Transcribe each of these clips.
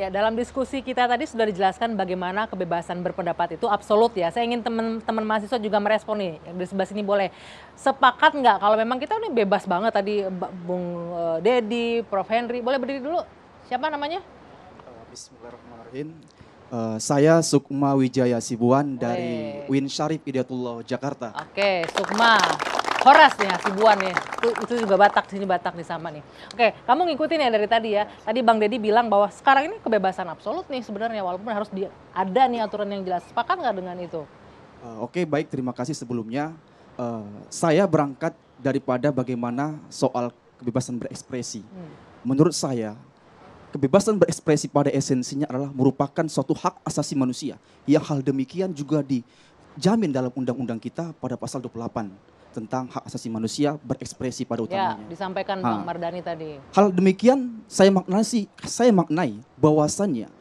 Ya, dalam diskusi kita tadi sudah dijelaskan bagaimana kebebasan berpendapat itu absolut ya. Saya ingin teman-teman mahasiswa juga merespon nih, yang di sebelah sini boleh. Sepakat nggak kalau memang kita ini bebas banget tadi Bung Dedi, Prof. Henry, boleh berdiri dulu? Siapa namanya? Bismillahirrahmanirrahim. Saya Sukma Wijaya Sibuan dari UIN Syarif Hidayatullah Jakarta. Oke, Sukma. Horas nih Sibuan nih, itu juga Batak, sini Batak nih sama nih. Oke, kamu ngikutin ya dari tadi ya. Tadi Bang Dedi bilang bahwa sekarang ini kebebasan absolut nih sebenarnya, walaupun harus ada nih aturan yang jelas. Sepakat nggak dengan itu? Oke, baik, terima kasih sebelumnya. Saya berangkat daripada bagaimana soal kebebasan berekspresi. Menurut saya, kebebasan berekspresi pada esensinya adalah merupakan suatu hak asasi manusia. Yang hal demikian juga dijamin dalam undang-undang kita pada pasal 28. Tentang hak asasi manusia berekspresi pada utamanya. Ya, disampaikan Bang Mardhani tadi. Hal demikian saya maknai bahwasannya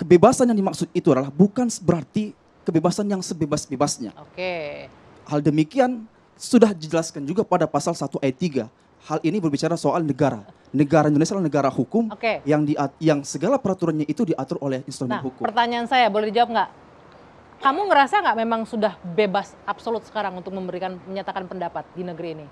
kebebasan yang dimaksud itu adalah bukan berarti kebebasan yang sebebas-bebasnya. Oke. Hal demikian sudah dijelaskan juga pada pasal 1 ayat 3. Hal ini berbicara soal negara. Negara Indonesia adalah negara hukum yang segala peraturannya itu diatur oleh instrumen hukum. Pertanyaan saya boleh dijawab nggak? Kamu ngerasa nggak memang sudah bebas absolut sekarang untuk menyatakan pendapat di negeri ini?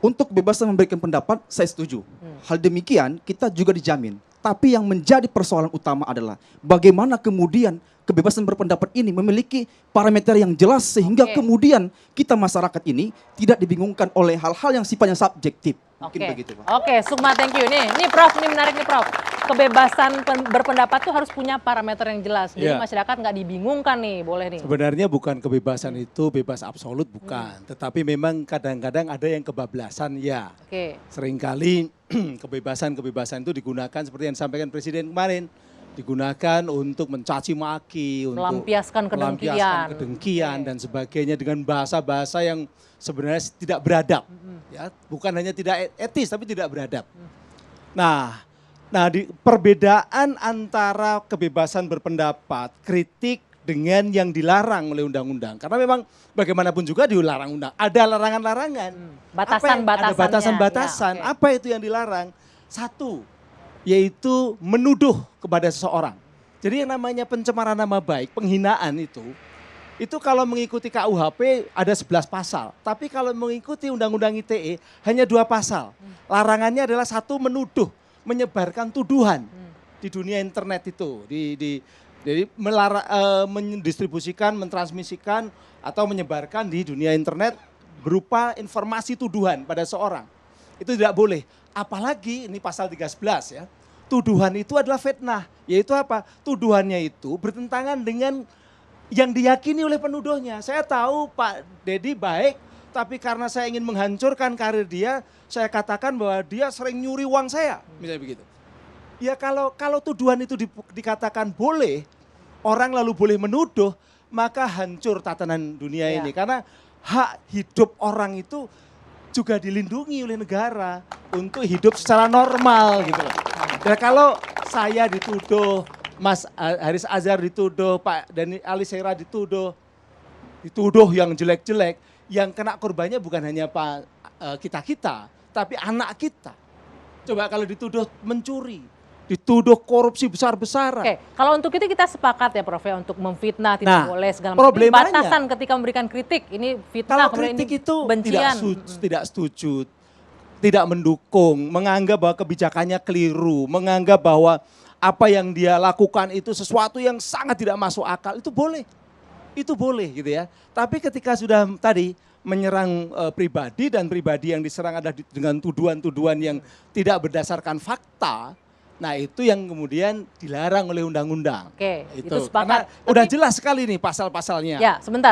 Untuk kebebasan memberikan pendapat, saya setuju. Hal demikian kita juga dijamin. Tapi yang menjadi persoalan utama adalah bagaimana kemudian kebebasan berpendapat ini memiliki parameter yang jelas sehingga kemudian kita masyarakat ini tidak dibingungkan oleh hal-hal yang sifatnya subjektif. Mungkin begitu, Pak. Oke, Sukma, thank you. Nih Prof, ini menarik nih Prof. Kebebasan berpendapat tuh harus punya parameter yang jelas. Jadi masyarakat nggak dibingungkan nih, boleh nih. Sebenarnya bukan kebebasan itu bebas absolut, bukan. Tetapi memang kadang-kadang ada yang kebablasan, ya. Seringkali kebebasan itu digunakan seperti yang disampaikan Presiden kemarin. Digunakan untuk mencaci maki, untuk melampiaskan kedengkian dan sebagainya dengan bahasa-bahasa yang sebenarnya tidak beradab. Ya, bukan hanya tidak etis tapi tidak beradab. Nah, di perbedaan antara kebebasan berpendapat, kritik dengan yang dilarang oleh undang-undang. Karena memang bagaimanapun juga dilarang undang. Ada larangan-larangan. Batasan-batasannya. Ada batasan-batasan. Apa itu yang dilarang? Satu, yaitu menuduh kepada seseorang. Jadi yang namanya pencemaran nama baik, penghinaan itu kalau mengikuti KUHP ada 11 pasal. Tapi kalau mengikuti Undang-Undang ITE hanya 2 pasal. Larangannya adalah satu, menuduh, menyebarkan tuduhan di dunia internet itu. Jadi mendistribusikan, mentransmisikan atau menyebarkan di dunia internet berupa informasi tuduhan pada seorang. Itu tidak boleh. Apalagi ini pasal 13 ya. Tuduhan itu adalah fitnah. Yaitu apa? Tuduhannya itu bertentangan dengan yang diyakini oleh penuduhnya. Saya tahu Pak Dedi baik, tapi karena saya ingin menghancurkan karir dia, saya katakan bahwa dia sering nyuri uang saya. Misalnya begitu. Ya kalau tuduhan itu dikatakan boleh, orang lalu boleh menuduh, maka hancur tatanan dunia ini. Karena hak hidup orang itu juga dilindungi oleh negara untuk hidup secara normal gitu loh. Dan kalau saya dituduh, Mas Haris Azhar dituduh, Pak Dhani Alisera dituduh yang jelek-jelek, yang kena korbannya bukan hanya kita-kita, tapi anak kita. Coba kalau dituduh mencuri, dituduh korupsi besar-besaran. Oke, kalau untuk itu kita sepakat ya Prof ya, untuk memfitnah tidak boleh segala macam. Problemanya, batasan ketika memberikan kritik, ini fitnah, kalau kritik itu bencian. Tidak setuju, tidak mendukung, menganggap bahwa kebijakannya keliru, menganggap bahwa apa yang dia lakukan itu sesuatu yang sangat tidak masuk akal, itu boleh. Itu boleh gitu ya. Tapi ketika sudah tadi menyerang pribadi dan pribadi yang diserang adalah dengan tuduhan-tuduhan yang tidak berdasarkan fakta, nah itu yang kemudian dilarang oleh undang-undang. Oke, itu sepakat. Karena udah jelas sekali nih pasal-pasalnya. Ya, sebentar